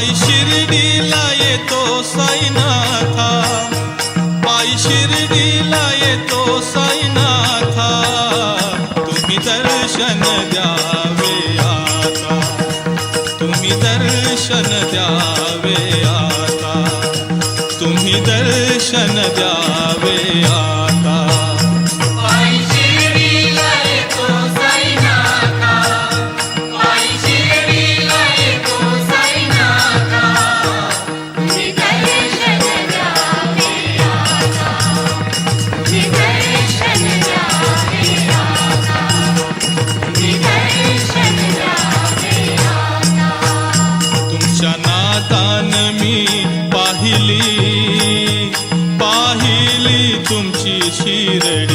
पायी शिर्डीला येतो साईनाथा, पायी शिर्डीला येतो साईनाथा, तुम्ही दर्शन द्यावे आता, तुम्ही दर्शन द्यावे आता, तुम्ही दर्शन द्यावे आता। पायी शिर्डीला येतो साईनाथा, पायी शिर्डीला येतो साईनाथा, तुम्ही दर्शन द्यावे आता, तुम्ही दर्शन द्यावे आता, तुम्ही दर्शन द्यावे आता। तुमच्या नादान मी पाहिली तुमची शिर्डी,